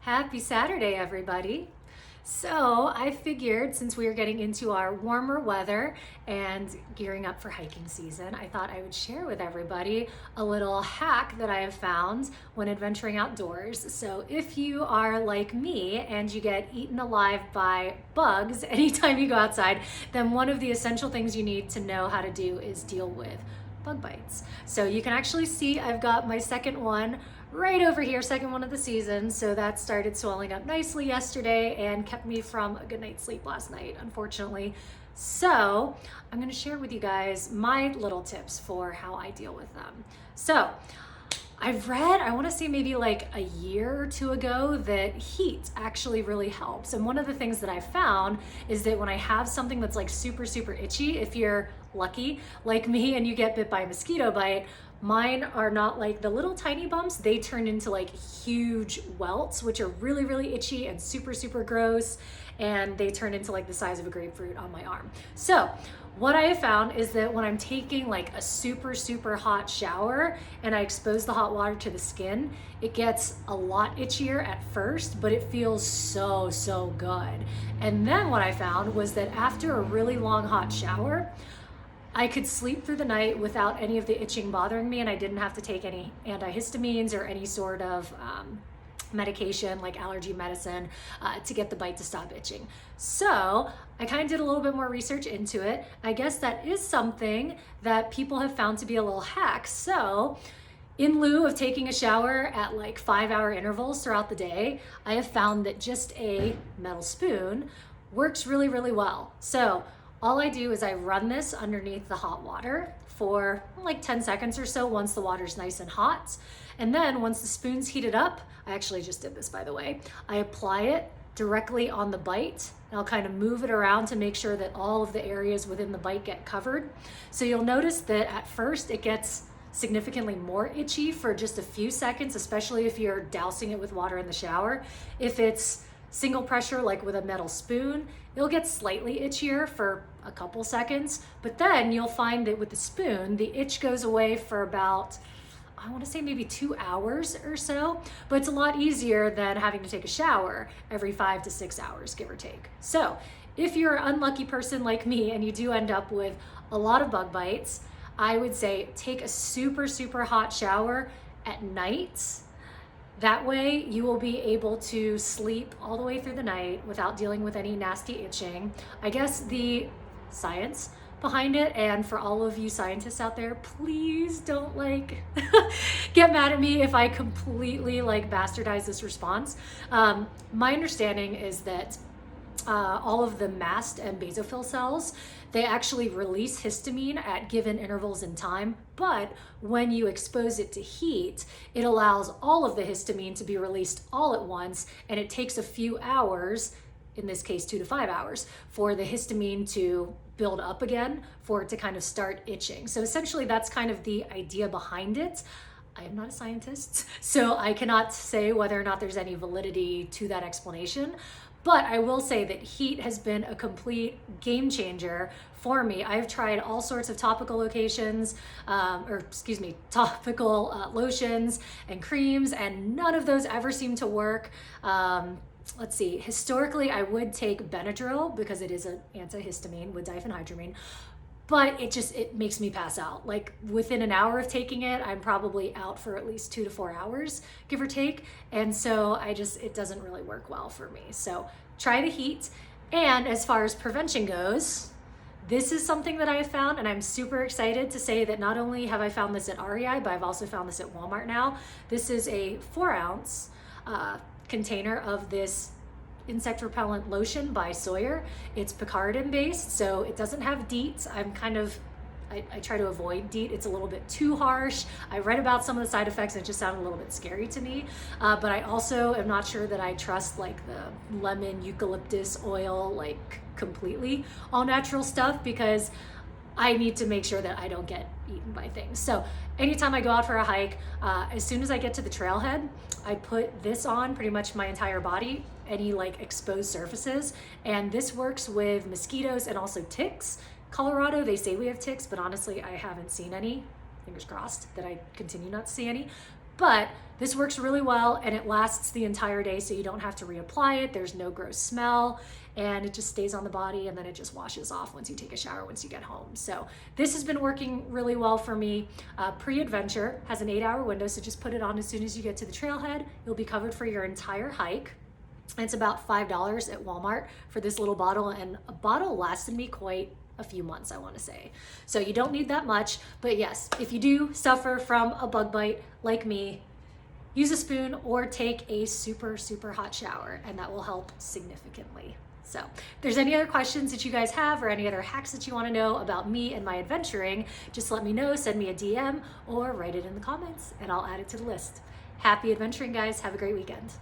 Happy Saturday, everybody. So I figured since we are getting into our warmer weather and gearing up for hiking season, I thought I would share with everybody a little hack that I have found when adventuring outdoors. So if you are like me and you get eaten alive by bugs anytime you go outside, then one of the essential things you need to know how to do is deal with bug bites. So you can actually see I've got my second one right over here, second one of the season. So that started swelling up nicely yesterday and kept me from a good night's sleep last night, unfortunately. So I'm gonna share with you guys my little tips for how I deal with them. So I've read, I wanna say maybe like a year or two ago, that heat actually really helps. And one of the things that I found is that when I have something that's like super, super itchy, if you're lucky like me and you get bit by a mosquito bite, mine are not like the little tiny bumps. They turn into like huge welts, which are really, really itchy and super, super gross. And they turn into like the size of a grapefruit on my arm. So what I have found is that when I'm taking like a super, super hot shower and I expose the hot water to the skin, it gets a lot itchier at first, but it feels so, so good. And then what I found was that after a really long hot shower, I could sleep through the night without any of the itching bothering me, and I didn't have to take any antihistamines or any sort of medication like allergy medicine to get the bite to stop itching. So I kind of did a little bit more research into it. I guess that is something that people have found to be a little hack. So in lieu of taking a shower at like 5-hour intervals throughout the day, I have found that just a metal spoon works really, really well. So all I do is I run this underneath the hot water for like 10 seconds or so once the water's nice and hot. And then once the spoon's heated up, I actually just did this, by the way, I apply it directly on the bite. And I'll kind of move it around to make sure that all of the areas within the bite get covered. So you'll notice that at first it gets significantly more itchy for just a few seconds, especially if you're dousing it with water in the shower. If it's single pressure, like with a metal spoon, it'll get slightly itchier for a couple seconds, but then you'll find that with the spoon, the itch goes away for about, I want to say maybe 2 hours or so, but it's a lot easier than having to take a shower every 5 to 6 hours, give or take. So if you're an unlucky person like me and you do end up with a lot of bug bites, I would say take a super, super hot shower at night. That way you will be able to sleep all the way through the night without dealing with any nasty itching. I guess the science behind it, and for all of you scientists out there, please don't like get mad at me if I completely like bastardize this response. My understanding is that all of the mast and basophil cells, they actually release histamine at given intervals in time, but when you expose it to heat, it allows all of the histamine to be released all at once, and it takes a few hours, in this case 2 to 5 hours, for the histamine to build up again, for it to kind of start itching. So essentially that's kind of the idea behind it. I am not a scientist, so I cannot say whether or not there's any validity to that explanation. But I will say that heat has been a complete game changer for me. I've tried all sorts of topical topical lotions and creams, and none of those ever seem to work. Let's see, historically I would take Benadryl because it is an antihistamine with diphenhydramine, but it makes me pass out. Like within an hour of taking it, I'm probably out for at least 2 to 4 hours, give or take. And so it doesn't really work well for me. So try the heat. And as far as prevention goes, this is something that I have found, and I'm super excited to say that not only have I found this at REI, but I've also found this at Walmart now. This is a 4-ounce container of this insect repellent lotion by Sawyer. It's picaridin based, so it doesn't have DEET. I try to avoid DEET. It's a little bit too harsh. I read about some of the side effects and it just sounded a little bit scary to me. But I also am not sure that I trust like the lemon eucalyptus oil, like completely all natural stuff, because I need to make sure that I don't get eaten by things. So anytime I go out for a hike, as soon as I get to the trailhead, I put this on pretty much my entire body, any like exposed surfaces. And this works with mosquitoes and also ticks. Colorado, they say we have ticks, but honestly, I haven't seen any. Fingers crossed that I continue not to see any. But this works really well and it lasts the entire day, so you don't have to reapply it. There's no gross smell, and it just stays on the body, and then it just washes off once you take a shower, once you get home. So this has been working really well for me. Pre-adventure has an 8-hour window, so just put it on as soon as you get to the trailhead. You'll be covered for your entire hike. It's about $5 at Walmart for this little bottle, and a bottle lasted me quite a few months, I want to say. So you don't need that much, but yes, if you do suffer from a bug bite like me, use a spoon or take a super, super hot shower, and that will help significantly. So if there's any other questions that you guys have or any other hacks that you want to know about me and my adventuring, just let me know, send me a DM or write it in the comments and I'll add it to the list. Happy adventuring, guys. Have a great weekend.